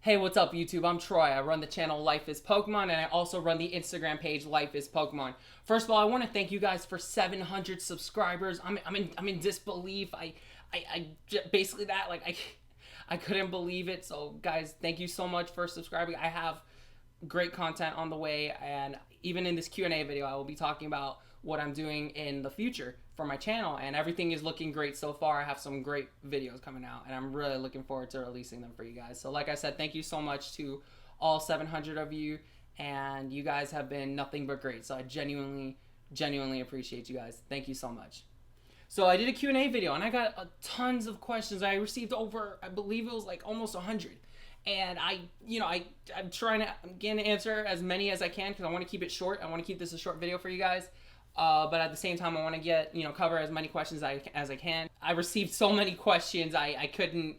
Hey, what's up, YouTube? I'm Troy. I run the channel Life is Pokemon, and I also run the Instagram page Life is Pokemon. First of all, I want to thank you guys for 700 subscribers. I'm in disbelief. Basically that, I couldn't believe it. So, guys, thank you so much for subscribing. I have great content on the way, and even in this Q&A video, I will be talking about what I'm doing in the future for my channel, and everything is looking great so far. I have some great videos coming out, and I'm really looking forward to releasing them for you guys. So like I said, thank you so much to all 700 of you, and you guys have been nothing but great. So I genuinely appreciate you guys. Thank you so much. So I did a Q&A video, and I got tons of questions. I received over, I believe it was like almost 100. And I'm trying to, again, answer as many as I can because I want to keep it short. I want to keep this a short video for you guys. But at the same time, I want to cover as many questions as I can. I received so many questions, I couldn't,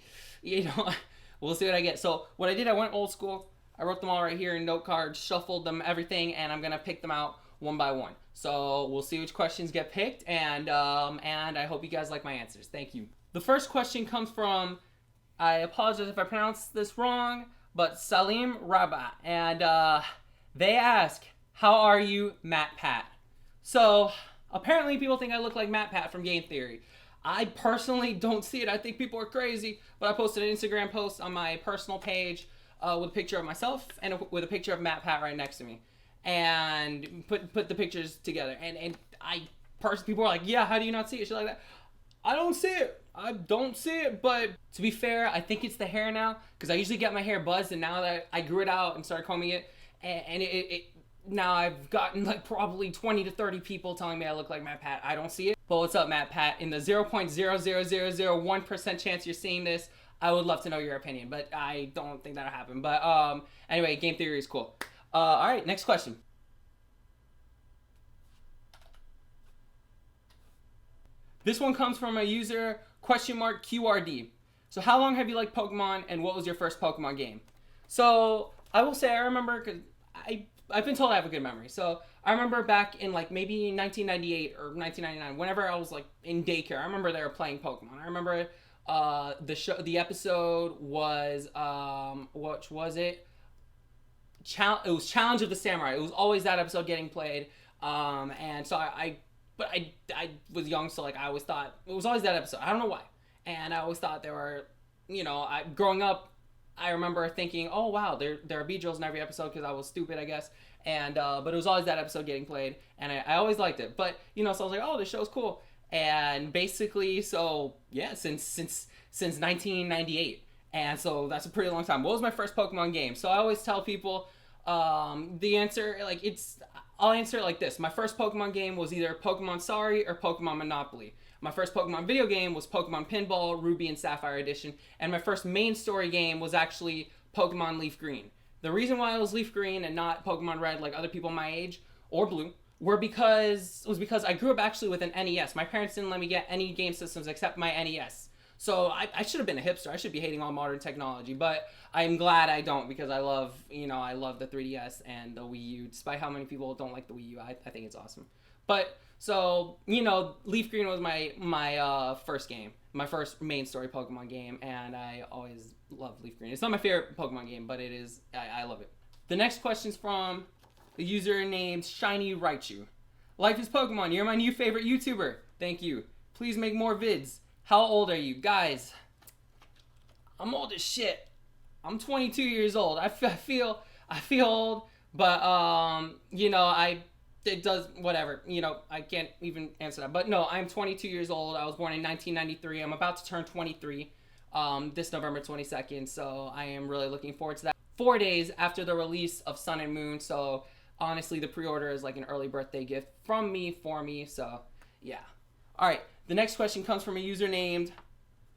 we'll see what I get. So what I did, I went old school. I wrote them all right here in note cards, shuffled them, everything, and I'm going to pick them out one by one. So we'll see which questions get picked, and I hope you guys like my answers. Thank you. The first question comes from, I apologize if I pronounced this wrong, but Salim Rabat. And they ask, how are you, Matt Pat? So, apparently people think I look like Matt Pat from Game Theory. I personally don't see it. I think people are crazy. But I posted an Instagram post on my personal page with a picture of myself and with a picture of Matt Pat right next to me. And put the pictures together. And people are like, yeah, how do you not see it? Shit like that. I don't see it. I don't see it. But to be fair, I think it's the hair now. Because I usually get my hair buzzed. And now that I grew it out and started combing it, and now I've gotten like probably 20 to 30 people telling me I look like Matt Pat. I don't see it. But what's up, Matt Pat? In the 0.00001% chance you're seeing this, I would love to know your opinion. But I don't think that'll happen. But anyway, Game Theory is cool. All right, next question. This one comes from a user !QRD. So how long have you liked Pokemon, and what was your first Pokemon game? So I will say I remember, because I've been told I have a good memory. So I remember back in like maybe 1998 or 1999, whenever I was like in daycare, I remember they were playing Pokemon. I remember the episode was, what was it? It was Challenge of the Samurai. It was always that episode getting played. And so I was young, so like I always thought it was always that episode. I don't know why. And I always thought there were, growing up, I remember thinking, oh wow, there are Beedrills in every episode because I was stupid, I guess. And but it was always that episode getting played, and I always liked it. But so I was like, oh, this show's cool. And basically, so yeah, since 1998, and so that's a pretty long time. What was my first Pokemon game? So I always tell people, the answer, I'll answer it like this. My first Pokemon game was either Pokemon Sorry or Pokemon Monopoly. My first Pokemon video game was Pokemon Pinball, Ruby and Sapphire Edition, and my first main story game was actually Pokemon Leaf Green. The reason why it was Leaf Green and not Pokemon Red like other people my age, or Blue, was because I grew up actually with an NES. My parents didn't let me get any game systems except my NES. So I should have been a hipster. I should be hating all modern technology, but I'm glad I don't, because I love the 3DS and the Wii U. Despite how many people don't like the Wii U, I think it's awesome. But so, Leaf Green was my first game, my first main story Pokemon game, and I always loved Leaf Green. It's not my favorite Pokemon game, but it is, I love it. The next question's from the user named Shiny Raichu. Life is Pokemon, you're my new favorite YouTuber. Thank you. Please make more vids. How old are you? Guys, I'm old as shit. I'm 22 years old. I feel old, but it does whatever. I can't even answer that. But no, I'm 22 years old. I was born in 1993. I'm about to turn 23 this November 22nd, so I am really looking forward to that. 4 days after the release of Sun and Moon, so honestly, the pre-order is like an early birthday gift from me for me, so yeah. All right, the next question comes from a user named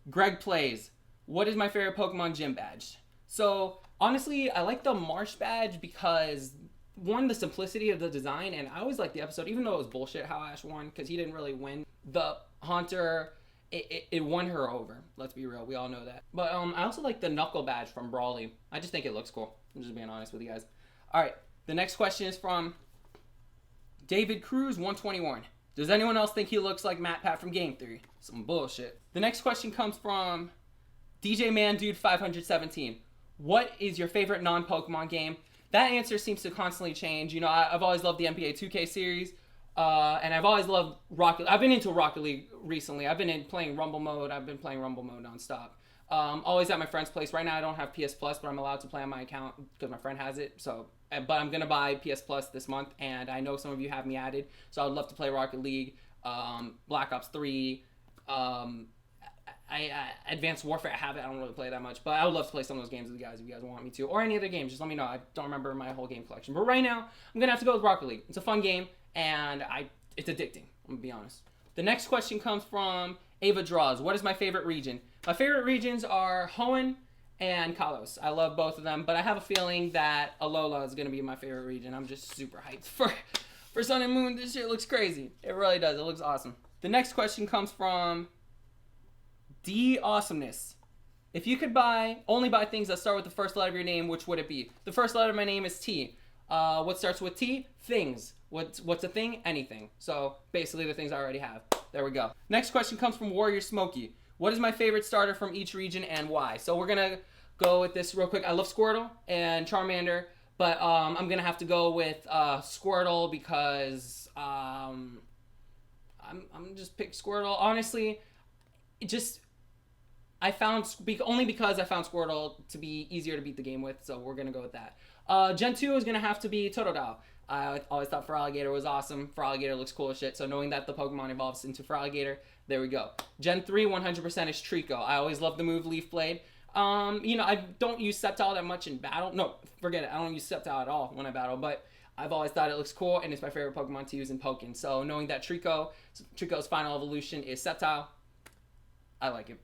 Greg Plays. What is my favorite Pokemon gym badge? So honestly, I like the Marsh badge because, one, the simplicity of the design, and I always liked the episode, even though it was bullshit how Ash won, because he didn't really win. The Haunter, it won her over. Let's be real, we all know that. But I also like the Knuckle badge from Brawly. I just think it looks cool. I'm just being honest with you guys. All right, the next question is from David Cruz 121. Does anyone else think he looks like Matt Pat from Game Theory? Some bullshit. The next question comes from DJ Man Dude 517. what is your favorite non-Pokemon game? That answer seems to constantly change. You know, I've always loved the NBA 2K series, and I've always loved Rocket. I've been into Rocket League recently. I've been playing Rumble mode. I've been playing Rumble mode nonstop. Always at my friend's place. Right now, I don't have PS Plus, but I'm allowed to play on my account because my friend has it. So, but I'm gonna buy PS Plus this month, and I know some of you have me added. So I would love to play Rocket League, Black Ops 3. Advanced Warfare, I have it. I don't really play that much, but I would love to play some of those games with you guys if you guys want me to, or any other games. Just let me know. I don't remember my whole game collection, but right now I'm gonna have to go with Rocket League. It's a fun game, and it's addicting. I'm gonna be honest. The next question comes from Ava Draws. What is my favorite region? My favorite regions are Hoenn and Kalos. I love both of them, but I have a feeling that Alola is gonna be my favorite region. I'm just super hyped for Sun and Moon. This shit looks crazy. It really does. It looks awesome. The next question comes from D Awesomeness. If you could only buy things that start with the first letter of your name, which would it be? The first letter of my name is T. What starts with T? Things. What's a thing? Anything. So basically the things I already have. There we go. Next question comes from Warrior Smokey. What is my favorite starter from each region and why? So we're gonna go with this real quick. I love Squirtle and Charmander, but I'm gonna have to go with Squirtle because I'm just pick Squirtle. Honestly, only because I found Squirtle to be easier to beat the game with, so we're going to go with that. Gen 2 is going to have to be Totodile. I always thought Feraligatr was awesome. Feraligatr looks cool as shit, so knowing that the Pokemon evolves into Feraligatr, there we go. Gen 3, 100% is Trico. I always love the move Leaf Blade. You know, I don't use Sceptile that much in battle. No, forget it. I don't use Sceptile at all when I battle, but I've always thought it looks cool, and it's my favorite Pokemon to use in Pokken. So knowing that Trico's final evolution is Sceptile, I like it.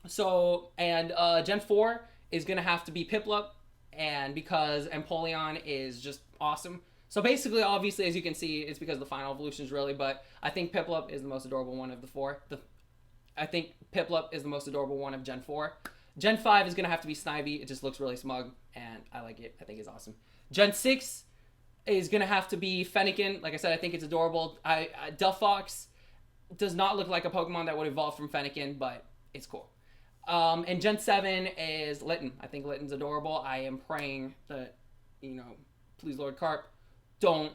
So, and Gen 4 is going to have to be Piplup, and because Empoleon is just awesome. So basically, obviously, as you can see, it's because the final evolutions really, but I think Piplup is the most adorable one of the four. I think Piplup is the most adorable one of Gen 4. Gen 5 is going to have to be Snivy. It just looks really smug, and I like it. I think it's awesome. Gen 6 is going to have to be Fennekin. Like I said, I think it's adorable. Delphox does not look like a Pokemon that would evolve from Fennekin, but it's cool. And Gen 7 is Litten. I think Litten's adorable. I am praying that, you know, please Lord Carp, don't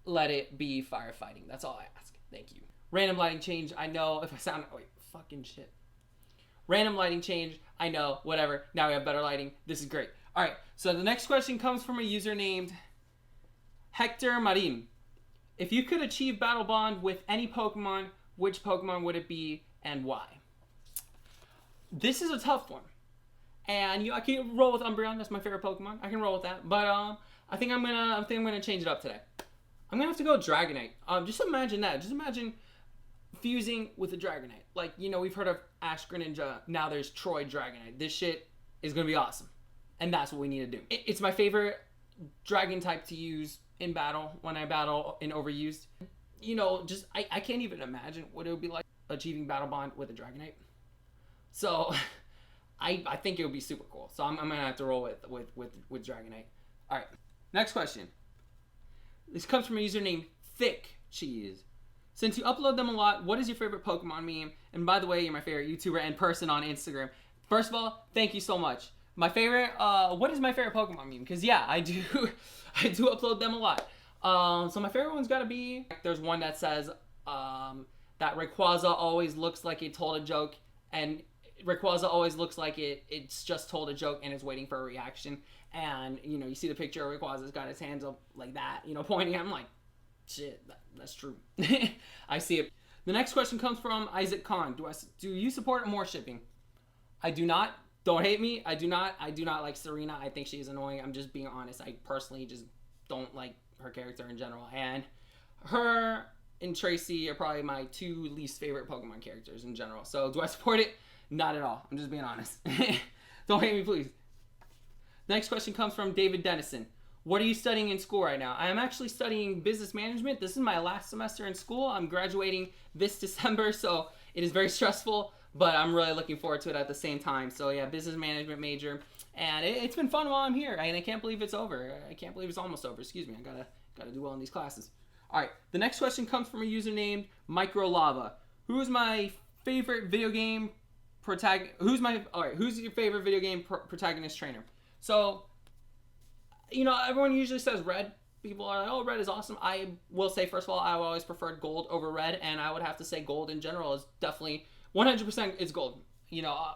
let it be firefighting. That's all I ask. Thank you. Random lighting change. I know if I sound... Wait, fucking shit. Random lighting change. I know. Whatever. Now we have better lighting. This is great. All right. So the next question comes from a user named Hector Marin. If you could achieve Battle Bond with any Pokemon, which Pokemon would it be and why? This is a tough one. And I can roll with Umbreon. That's my favorite Pokemon. I can roll with that. But I think I'm gonna change it up today. I'm gonna have to go Dragonite. Just imagine that. Just imagine fusing with a Dragonite. Like, you know, we've heard of Ash Greninja. Now there's Troy Dragonite. This shit is gonna be awesome. And that's what we need to do. It's my favorite Dragon type to use in battle when I battle in Overused. You know, just I can't even imagine what it would be like achieving Battle Bond with a Dragonite. So I think it would be super cool. So I'm gonna have to roll with Dragonite. All right, next question. This comes from a user named Thick Cheese. Since you upload them a lot, what is your favorite Pokemon meme? And by the way, you're my favorite YouTuber and person on Instagram. First of all, thank you so much. My favorite, what is my favorite Pokemon meme? Because yeah, I do upload them a lot. So my favorite one's gotta be, there's one that says that Rayquaza always looks like it told a joke, and Rayquaza always looks like it's just told a joke and is waiting for a reaction. And, you know, you see the picture of Rayquaza's got his hands up like that, you know, pointing. I'm like, shit, that's true. I see it. The next question comes from Isaac Khan. Do you support more shipping? I do not. Don't hate me. I do not like Serena. I think she is annoying. I'm just being honest. I personally just don't like her character in general. And her and Tracy are probably my two least favorite Pokemon characters in general. So do I support it? Not at all. I'm just being honest. Don't hate me, please. The next question comes from David Dennison. What are you studying in school right now? I am actually studying business management. This is my last semester in school. I'm graduating this December, so it is very stressful, but I'm really looking forward to it at the same time. So yeah, business management major. And it's been fun while I'm here. And I can't believe it's over. I can't believe it's almost over. Excuse me. I gotta do well in these classes. All right. The next question comes from a user named Microlava. Who's my favorite video game protagonist? Who's your favorite video game protagonist trainer? So, everyone usually says red. People are like, oh, red is awesome. I will say, first of all, I always preferred gold over red, and I would have to say gold in general is definitely 100% it's gold.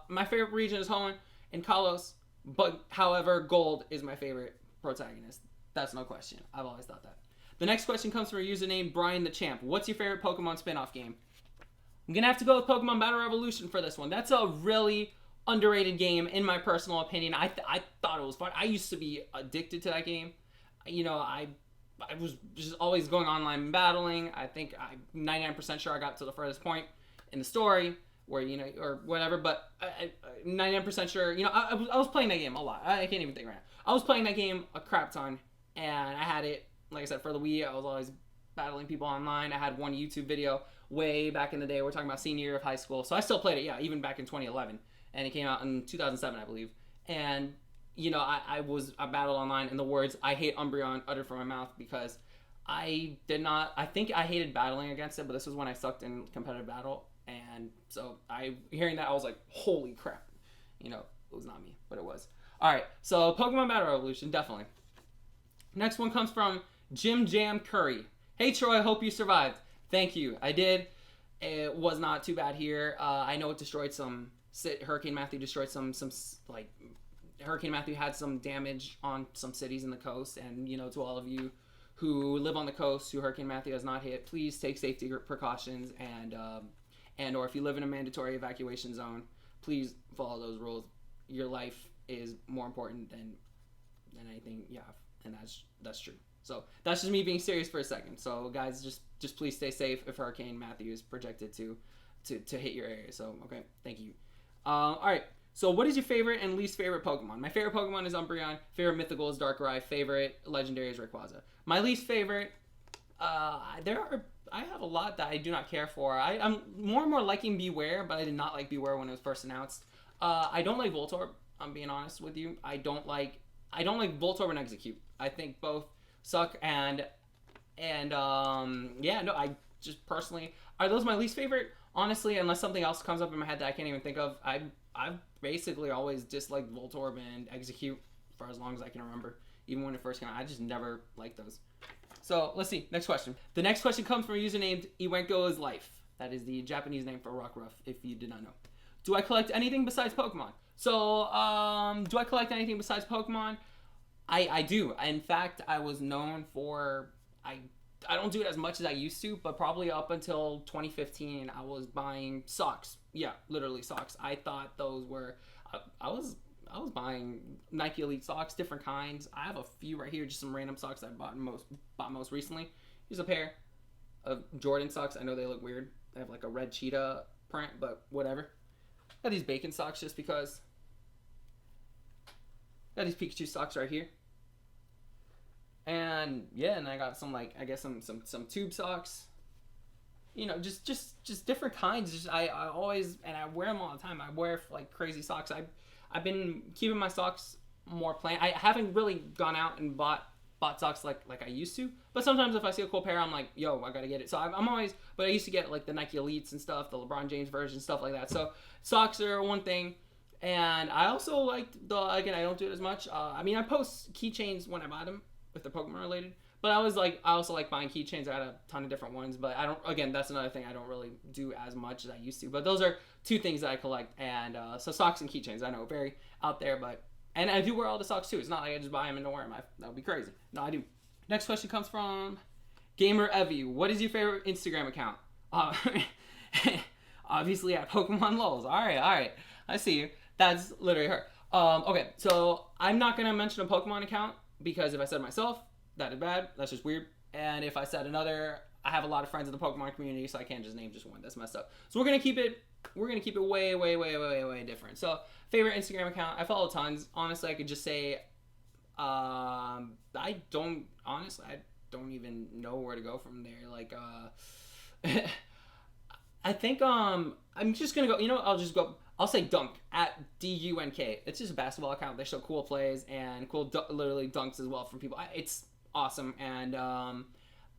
My favorite region is Hoenn and Kalos, but however, gold is my favorite protagonist. That's no question. I've always thought that. The next question comes from a username Brian the Champ. What's your favorite Pokemon spin-off game? I'm gonna have to go with Pokemon Battle Revolution for this one. That's a really underrated game in my personal opinion. I thought it was fun. I used to be addicted to that game. I was just always going online and battling. I think I'm 99% sure I got to the furthest point in the story where, or whatever, but 99% sure, I was playing that game a lot. I can't even think right now. I was playing that game a crap ton, and I had it, like I said, for the Wii. I was always battling people online. I had one YouTube video way back in the day. We're talking about senior year of high school. So I still played it, yeah, even back in 2011. And it came out in 2007, I believe. And, I battled online, and the words, I hate Umbreon, uttered from my mouth because I think I hated battling against it, but this was when I sucked in competitive battle. And so hearing that, I was like, holy crap. It was not me, but it was. All right, so Pokemon Battle Revolution, definitely. Next one comes from Jim Jam Curry. Hey, Troy, hope you survived. Thank you. I did. It was not too bad here. I know it destroyed some... Hurricane Matthew destroyed some Hurricane Matthew had some damage on some cities in the coast, and to all of you who live on the coast who Hurricane Matthew has not hit, please take safety precautions, and or if you live in a mandatory evacuation zone, please follow those rules. Your life is more important than anything you have, and that's true. So that's just me being serious for a second. So guys, just please stay safe if Hurricane Matthew is projected to hit your area. So okay, thank you. All right. So what is your favorite and least favorite Pokemon? My favorite Pokemon is Umbreon. Favorite Mythical is Darkrai. Favorite Legendary is Rayquaza. My least favorite, I have a lot that I do not care for. I'm more and more liking Beware, but I did not like Beware when it was first announced. I don't like Voltorb. I'm being honest with you. I don't like Voltorb and Execute. I think both suck I just personally, are those my least favorite? Honestly, unless something else comes up in my head that I can't even think of, I've basically always disliked Voltorb and Execute for as long as I can remember. Even when it first came out, I just never liked those. So, let's see. Next question. The next question comes from a user named Iwenko's Life. That is the Japanese name for Rockruff, if you did not know. Do I collect anything besides Pokemon? So, do I collect anything besides Pokemon? I do. In fact, I was known for... I don't do it as much as I used to, but probably up until 2015, I was buying socks. Yeah, literally socks. I thought those were... I was buying Nike Elite socks, different kinds. I have a few right here, just some random socks I bought most recently. Here's a pair of Jordan socks. I know they look weird. They have like a red cheetah print, but whatever. Got these bacon socks just because. Got these Pikachu socks right here. And yeah, and I got some some tube socks. Just different kinds. Just I always, and I wear them all the time. I wear like crazy socks. I've been keeping my socks more plain. I haven't really gone out and bought socks like I used to. But sometimes if I see a cool pair, I'm like, yo, I gotta get it. So I'm always, but I used to get like the Nike Elites and stuff, the LeBron James version, stuff like that. So socks are one thing. And I also like I don't do it as much. I post keychains when I buy them if they're Pokemon related. But I also like buying keychains. I got a ton of different ones, but that's another thing I don't really do as much as I used to. But those are two things that I collect. And so socks and keychains, I know, very out there, and I do wear all the socks too. It's not like I just buy them and don't wear them. That would be crazy. No, I do. Next question comes from Gamer Evie. What is your favorite Instagram account? Obviously at Pokemon Lols. All right. I see you. That's literally her. Okay, so I'm not going to mention a Pokemon account because if I said myself, that is bad. That's just weird. And if I said another, I have a lot of friends in the Pokemon community, so I can't just name just one. That's messed up. So we're going to keep it way different. So favorite Instagram account, I follow tons. Honestly, I could just say I don't even know where to go from there. Like I think I'm just going to go, I'll say Dunk at DUNK. It's just a basketball account. They show cool plays and cool literally dunks as well from people. It's awesome. And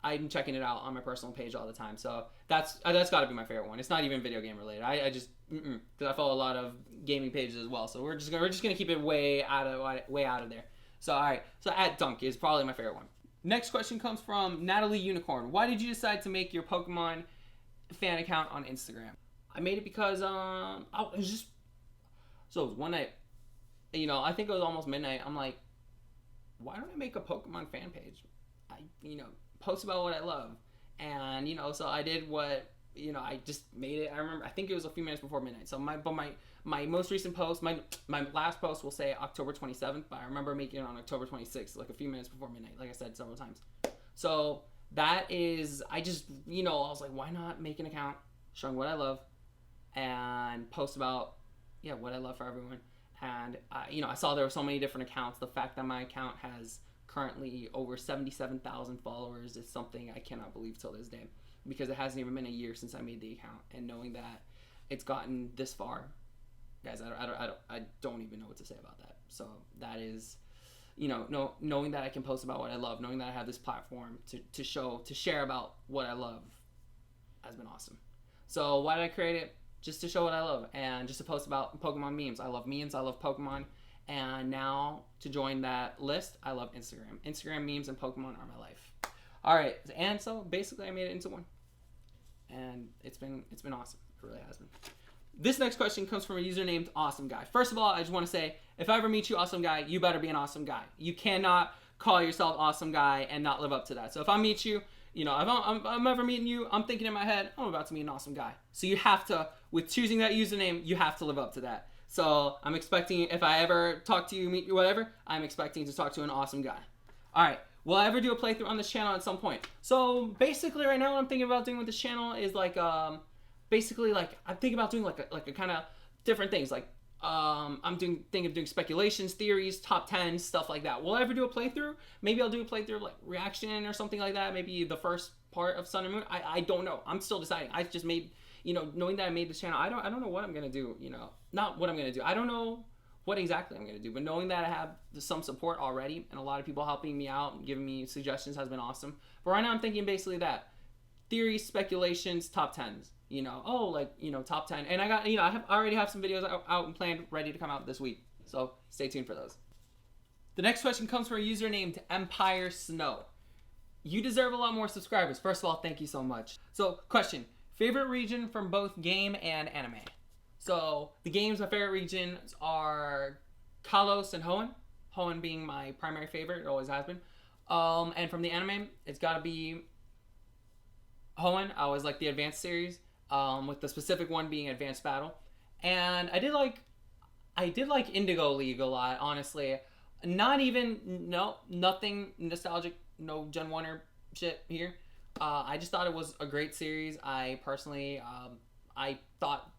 I'm checking it out on my personal page all the time. So that's got to be my favorite one. It's not even video game related. I just because I follow a lot of gaming pages as well. So we're just gonna keep it way out of there. So all right. So @Dunk is probably my favorite one. Next question comes from Natalie Unicorn. Why did you decide to make your Pokemon fan account on Instagram? I made it because it was just so it was one night. I think it was almost midnight. I'm like, why don't I make a Pokemon fan page? I post about what I love, and so I did what I just made it. I remember I think it was a few minutes before midnight. So my most recent post, my last post will say October 27th, but I remember making it on October 26th, like a few minutes before midnight, like I said several times. So that is, I just I was like, why not make an account showing what I love and post about what I love for everyone. And I saw there were so many different accounts. The fact that my account has currently over 77,000 followers is something I cannot believe till this day, because it hasn't even been a year since I made the account. And knowing that it's gotten this far, guys, I don't even know what to say about that. So that is, knowing that I can post about what I love, knowing that I have this platform to share about what I love, has been awesome. So why did I create it? Just to show what I love and just to post about Pokemon memes. I love memes. I love Pokemon. And now to join that list, I love Instagram. Instagram memes and Pokemon are my life. All right, and so basically I made it into one, and it's been awesome. It really has been. This next question comes from a user named Awesome Guy. First of all, I just want to say, if I ever meet you, Awesome Guy, you better be an awesome guy. You cannot call yourself Awesome Guy and not live up to that. So if I meet you, if I'm ever meeting you, I'm thinking in my head, I'm about to meet an awesome guy. So you have to, with choosing that username, you have to live up to that. So I'm expecting, if I ever talk to you, meet you, whatever, I'm expecting to talk to an awesome guy. All right. Will I ever do a playthrough on this channel at some point? So basically right now what I'm thinking about doing with this channel is I'm thinking about doing like a kind of different things. Like I'm thinking of doing speculations, theories, top 10, stuff like that. Will I ever do a playthrough? Maybe I'll do a playthrough like reaction or something like that. Maybe the first part of Sun and Moon. I don't know. I'm still deciding. I just made, knowing that I made this channel, I don't know what I'm gonna do. Not what I'm gonna do. I don't know what exactly I'm gonna do. But knowing that I have some support already and a lot of people helping me out and giving me suggestions has been awesome. But right now I'm thinking basically that theories, speculations, top 10s. Top 10. And I already have some videos out and planned, ready to come out this week. So stay tuned for those. The next question comes from a user named Empire Snow. You deserve a lot more subscribers. First of all, thank you so much. So question, favorite region from both game and anime? So the games, my favorite regions are Kalos and Hoenn. Hoenn being my primary favorite, it always has been. And from the anime, it's gotta be Hoenn. I always like the Advanced series. With the specific one being Advanced Battle. And I did like Indigo League a lot, honestly. Nothing nostalgic, no Gen 1er shit here. I just thought it was a great series. I personally, I thought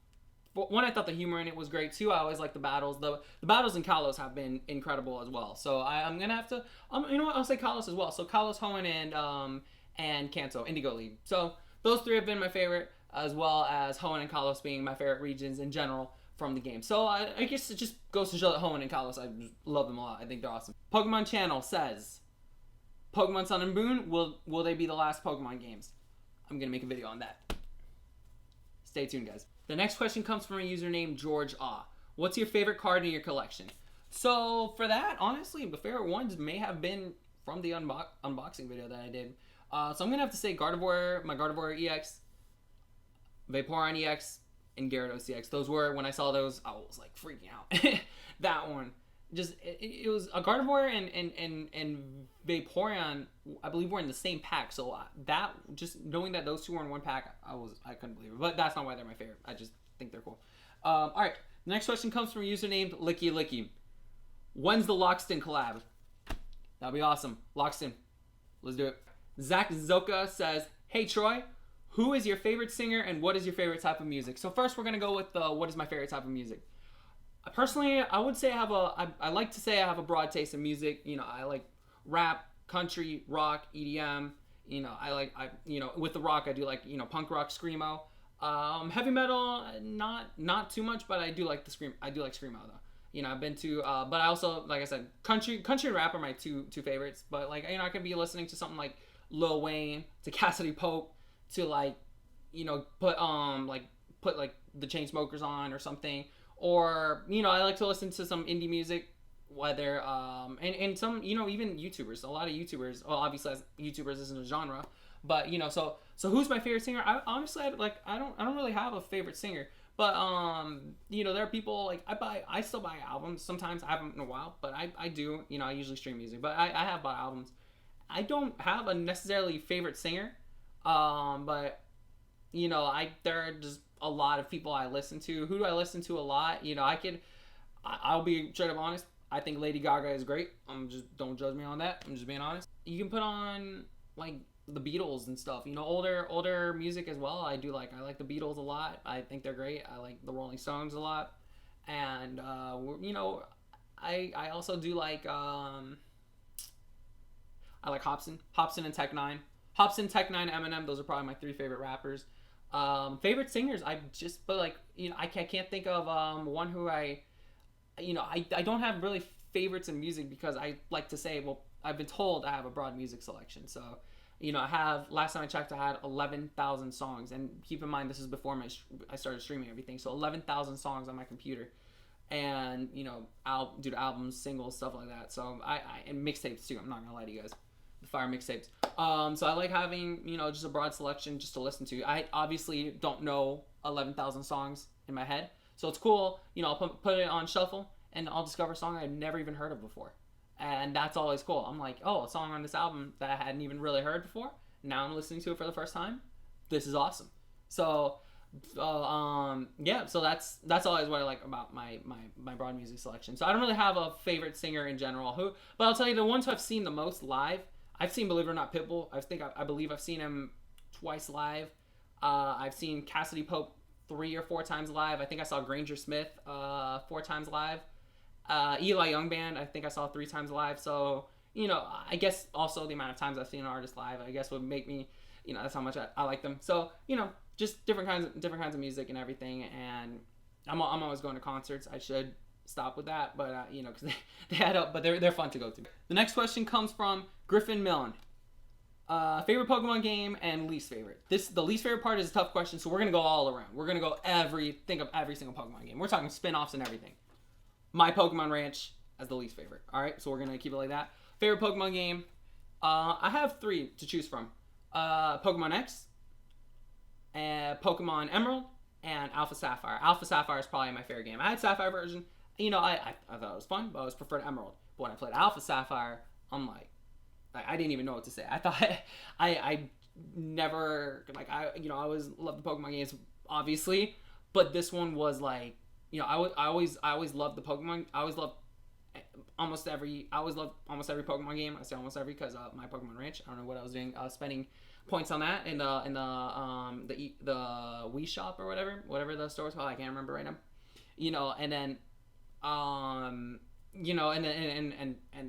the humor in it was great too. I always like the battles. The battles in Kalos have been incredible as well. So I'm gonna have to, I'll say Kalos as well. So Kalos, Hoenn, and Kanto, Indigo League. So those three have been my favorite, as well as Hoenn and Kalos being my favorite regions in general from the game. So I guess it just goes to show that Hoenn and Kalos, I love them a lot. I think they're awesome. Pokemon Channel says, Pokemon Sun and Moon, will they be the last Pokemon games? I'm going to make a video on that. Stay tuned, guys. The next question comes from a user named George Ah. What's your favorite card in your collection? So for that, honestly, the favorite ones may have been from the unboxing video that I did. So I'm going to have to say Gardevoir, my Gardevoir EX, Vaporeon EX, and Gyarados EX. Those were, when I saw those, I was like freaking out. That one. Just, it was a Gardevoir and Vaporeon, I believe, were in the same pack. So that, just knowing that those two were in one pack, I couldn't believe it. But that's not why they're my favorite. I just think they're cool. All right. The next question comes from a user named Licky Licky. When's the Lockstin collab? That'll be awesome. Lockstin. Let's do it. Zach Zoka says, hey Troy, who is your favorite singer and what is your favorite type of music? So first we're going to go with what is my favorite type of music. Personally, I would say I like to say I have a broad taste in music. I like rap, country, rock, EDM. With the rock I do like, punk rock, screamo. Heavy metal, not too much, but I do like screamo though. I've been to, but I also, like I said, country and rap are my two favorites. But I could be listening to something like Lil Wayne to Cassidy Pope to like, put like the Chainsmokers on or something. Or I like to listen to some indie music, whether and some even YouTubers. A lot of YouTubers. Well, obviously, as YouTubers isn't a genre, but so who's my favorite singer? I honestly I don't really have a favorite singer. But there are people like I still buy albums sometimes. I haven't in a while, but I do. I usually stream music, but I have bought albums. I don't have a necessarily favorite singer, but there are just a lot of people I listen to. Who do I listen to a lot? I'll be straight up honest. I think Lady Gaga is great. Don't judge me on that. I'm just being honest. You can put on like the Beatles and stuff. Older music as well. I like the Beatles a lot. I think they're great. I like the Rolling Stones a lot, and I also do like I like Hopsin and Tech Nine. Hopsin, Tech Nine, Eminem. Those are probably my 3 favorite rappers. Favorite singers. I can't think of one who I don't have really favorites in music because I like to say, well, I've been told I have a broad music selection. So, last time I checked, I had 11,000 songs. And keep in mind, this is before I started streaming everything. So 11,000 songs on my computer. And, I'll do albums, singles, stuff like that. So and mixtapes too. I'm not going to lie to you guys. The fire mixtapes. So I like having, just a broad selection just to listen to. I obviously don't know 11,000 songs in my head. So it's cool, I'll put it on shuffle and I'll discover a song I'd never even heard of before. And that's always cool. I'm like, oh, a song on this album that I hadn't even really heard before. Now I'm listening to it for the first time. This is awesome. So, yeah. So that's always what I like about my broad music selection. So I don't really have a favorite singer in general. But I'll tell you the ones who I've seen the most live. I've seen, believe it or not, Pitbull. I believe I've seen him twice live. I've seen Cassidy Pope 3 or 4 times live. I think I saw Granger Smith 4 times live. Eli Young Band, I think I saw 3 times live. So, I guess also the amount of times I've seen an artist live, I guess would make me, that's how much I like them. So, just different kinds of music and everything. And I'm always going to concerts. I should stop with that, but because they add up, but they're fun to go to. The next question comes from Griffin Millen. Favorite Pokemon game and least favorite. The least favorite part is a tough question, so we're gonna go all around. We're gonna go think of every single Pokemon game. We're talking spin-offs and everything. My Pokemon Ranch as the least favorite. All right, so we're gonna keep it like that. Favorite Pokemon game. I have 3 to choose from. Pokemon X, and Pokemon Emerald, and Alpha Sapphire. Alpha Sapphire is probably my favorite game. I had Sapphire version. I thought it was fun, but I always preferred Emerald. But when I played Alpha Sapphire, I'm like, I didn't even know what to say. I thought I never I always loved the Pokemon games, obviously, but this one was like, I always loved the Pokemon. I always loved almost every Pokemon game. I say almost every because my Pokemon Ranch. I don't know what I was doing. I was spending points on that in the Wii shop or whatever the store was called. I can't remember right now. And then and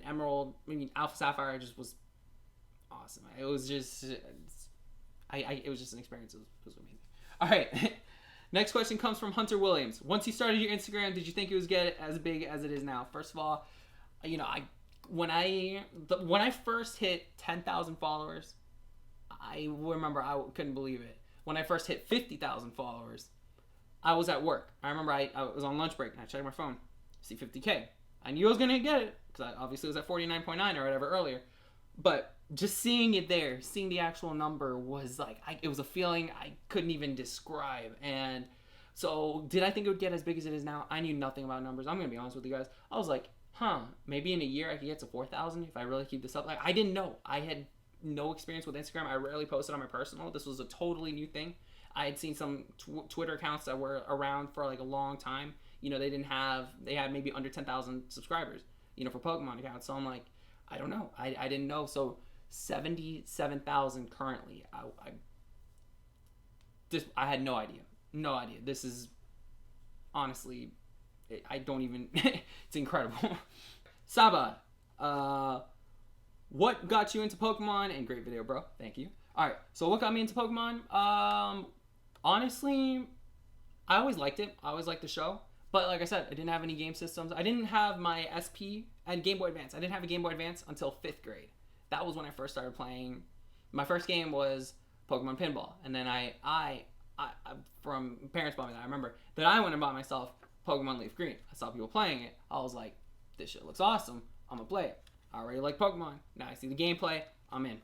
Emerald, Alpha Sapphire just was awesome. It was just, it was just an experience. It was amazing. All right. Next question comes from Hunter Williams. Once you started your Instagram, did you think it was get as big as it is now? First of all, when I first hit 10,000 followers, I remember I couldn't believe it. When I first hit 50,000 followers, I was at work. I remember I was on lunch break and I checked my phone, see 50K. I knew I was going to get it because I obviously was at 49.9 or whatever earlier. But just seeing it there, seeing the actual number was like, it was a feeling I couldn't even describe. And so did I think it would get as big as it is now? I knew nothing about numbers. I'm going to be honest with you guys. I was like, maybe in a year I could get to 4,000 if I really keep this up. Like, I didn't know. I had no experience with Instagram. I rarely posted on my personal. This was a totally new thing. I had seen some Twitter accounts that were around for like a long time. They had maybe under 10,000 subscribers, for Pokemon accounts. So I'm like, I don't know. I didn't know. So 77,000 currently. I had no idea. No idea. This is honestly, I don't even, it's incredible. Saba, what got you into Pokemon? And great video, bro. Thank you. All right. So what got me into Pokemon? Honestly, I always liked it. I always liked the show. But like I said, I didn't have any game systems. I didn't have my SP and Game Boy Advance. I didn't have a Game Boy Advance until 5th grade. That was when I first started playing My first game was Pokemon Pinball, and then I from parents bought me that. I remember that I went and bought myself Pokemon Leaf Green. I saw people playing it. I was like, this shit looks awesome. I'm gonna play it. I already like Pokemon. Now I see the gameplay. I'm in.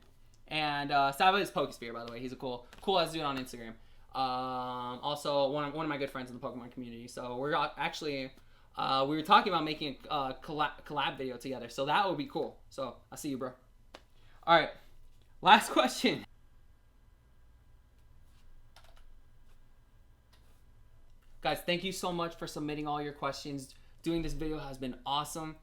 And Sava is Pokesphere, by the way. He's a cool ass dude on Instagram. Also, one of my good friends in the Pokemon community. So we're actually we were talking about making a collab video together. So that would be cool. So I'll see you, bro. All right, last question. Guys, thank you so much for submitting all your questions. Doing this video has been awesome,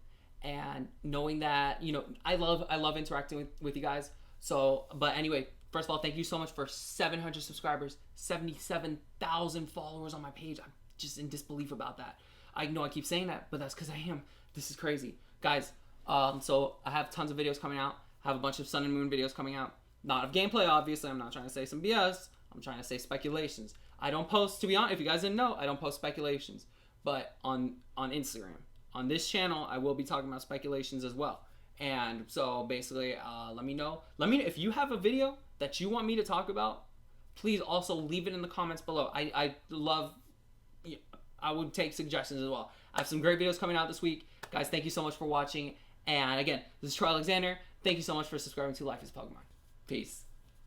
and knowing that, you know, I love interacting with you guys. So, but anyway, first of all, thank you so much for 700 subscribers, 77,000 followers on my page. I'm just in disbelief about that. I know I keep saying that, but that's because I am. This is crazy, guys. So I have tons of videos coming out. I have a bunch of Sun and Moon videos coming out. Not of gameplay, obviously. I'm not trying to say some BS. I'm trying to say speculations. I don't post, to be honest, if you guys didn't know, I don't post speculations. But on Instagram, on this channel, I will be talking about speculations as well. And so basically, let me know. Let me know if you have a video that you want me to talk about. Please also leave it in the comments below. I would take suggestions as well. I have some great videos coming out this week. Guys, thank you so much for watching. And again, this is Troy Alexander. Thank you so much for subscribing to Life is Pokemon. Peace.